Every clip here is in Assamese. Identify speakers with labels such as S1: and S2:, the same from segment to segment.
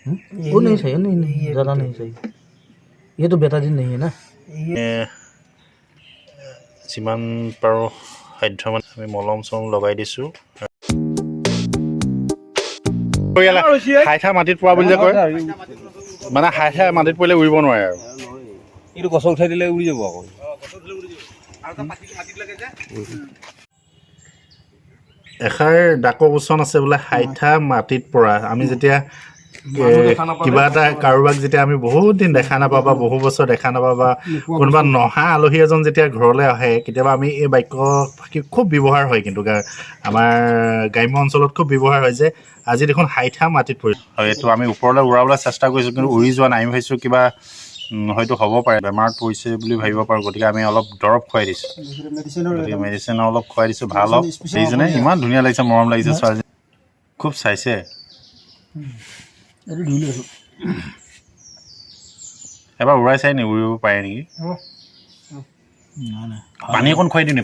S1: वो नहीं सही, नहीं ज़्यादा नहीं सही, ये तो बेटा दिन नहीं है ना।
S2: যিমান পাৰোঁ সাধ্য মানে আমি মলম চলম লগাই দিছোঁ। হাইঠা মাটিত পৰা বুলি যে কয়, মানে হাইঠা মাটিত পৰিলে উৰিব নোৱাৰে আৰু
S3: এইটো গছত উঠাই দিলে উৰি যাব আকৌ।
S2: এষাৰ ডাকৰ উচন আছে বোলে, হাইঠা মাটিত পৰা। আমি যেতিয়া কিবা এটা কাৰোবাক যেতিয়া আমি বহুত দিন দেখা নাপাওঁ বা বহু বছৰ দেখা নাপাওঁ বা কোনোবা নহা আলহী এজন যেতিয়া ঘৰলৈ আহে, কেতিয়াবা আমি এই বাক্য খুব ব্যৱহাৰ হয়, কিন্তু আমাৰ গ্ৰাম্য অঞ্চলত খুব ব্যৱহাৰ হয় যে আজি দেখোন হাইঠা মাটিত পৰি। হয়, এইটো আমি ওপৰলৈ উৰাবলৈ চেষ্টা কৰিছোঁ, কিন্তু উৰি যোৱা নাই। আমি ভাবিছোঁ কিবা হয়তো হ'ব পাৰে, বেমাৰত পৰিছে বুলি ভাবিব পাৰোঁ। গতিকে আমি অলপ দৰৱ খুৱাই দিছোঁ, গতিকে মেডিচিন অলপ খুৱাই দিছোঁ, ভাল হওক। সেইজনে ইমান ধুনীয়া লাগিছে, মৰম লাগিছে ছোৱালীজনী, খুব চাইছে। এবাৰ উৰাই চাই নি, উৰিব পাৰে নেকি? পানী অকণ খুৱাই দিওঁ নি?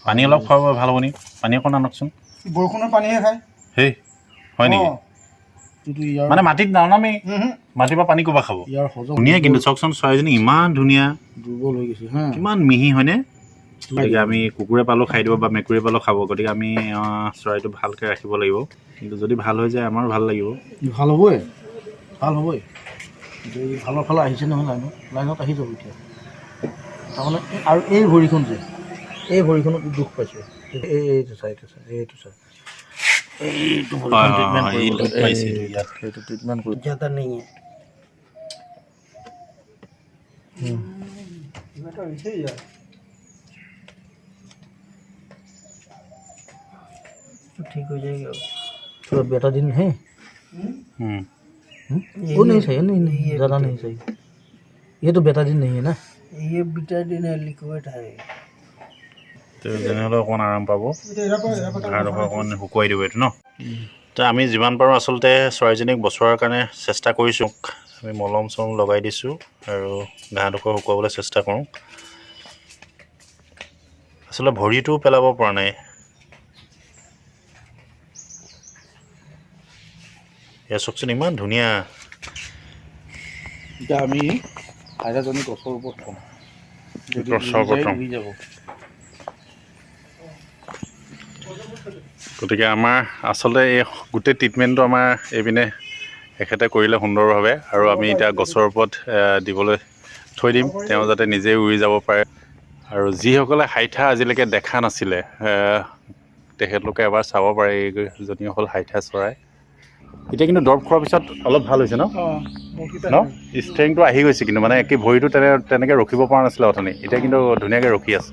S2: পানী অলপ খুৱাব ভাল হ'ব নেকি? পানী অকণ আনকচোন।
S4: বৰষুণৰ পানীহে খায়।
S2: হেই, হয় নেকি? মানে মাটিত নানামি, মাটিৰ পৰা পানী ক'বা খাব? ধুনীয়া কিন্তু চাওকচোন, ছোৱালীজনী ইমান ধুনীয়া,
S1: দুৰ্বল হৈ গৈছে,
S2: কিমান মিহি হয়নে? গতিকে আমি কুকুৰে পালেও খাই দিব বা মেকুৰীয়ে পালেও খাব। গতিকে আমি চৰাইটো ভালকৈ ৰাখিব লাগিব, কিন্তু যদি ভাল হৈ যায় আমাৰো ভাল লাগিব।
S1: ভাল হ'বই, ভাল হ'বই। ভালৰ ফালে আহিছে নহয়, লাইনত আহি যাব এতিয়া। তাৰমানে আৰু এই ভৰিখন যে, এই ভৰিখনত দুখ পাইছোঁ। এইটো চাই, এইটো ভৰিখন ট্ৰিটমেণ্ট কৰিব লাগিব। সেইটো ট্ৰিটমেণ্ট কৰিব ज़्यादा नहीं है। ठीक हो जाएगा, थोड़ा बेटा दिन है। वो नहीं सही, नहीं ज़्यादा नहीं सही, ये तो बेटा दिन नहीं है ना। ये बेटा दिन है, लिक्विड है।
S2: তেনেহ'লে অকণমান আৰাম পাব, ঘাঁহডোখৰ অকণমান শুকুৱাই দিব এইটো ন। তো আমি যিমান পাৰোঁ আচলতে চৰাইজনীক বচোৱাৰ কাৰণে চেষ্টা কৰিছোঁ। আমি মলম চলম লগাই দিছোঁ আৰু ঘাঁহডোখৰ শুকুৱাবলৈ চেষ্টা কৰোঁ। আচলতে ভৰিটোও পেলাব পৰা নাই। এয়া চাওকচোন ইমান ধুনীয়া।
S1: এতিয়া আমি হাইঠাজনী গছৰ ওপৰত থ'ম, উৰি যাব।
S2: গতিকে আমাৰ আচলতে এই গোটেই ট্ৰিটমেণ্টটো আমাৰ এইপিনে এখেতে কৰিলে সুন্দৰভাৱে, আৰু আমি এতিয়া গছৰ ওপৰত দিবলৈ থৈ দিম, তেওঁ যাতে নিজেই উৰি যাব পাৰে। আৰু যিসকলে হাইঠা আজিলৈকে দেখা নাছিলে, তেখেতলোকে এবাৰ চাব পাৰে। এইজনী হ'ল হাইঠা চৰাই। এতিয়া কিন্তু দৰৱ খোৱাৰ পিছত অলপ ভাল হৈছে ন, ষ্ট্ৰেংটো আহি গৈছে, কিন্তু মানে কি ভৰিটো তেনেকৈ ৰখিব পৰা নাছিলে অথনি, এতিয়া কিন্তু ধুনীয়াকৈ ৰখি আছে।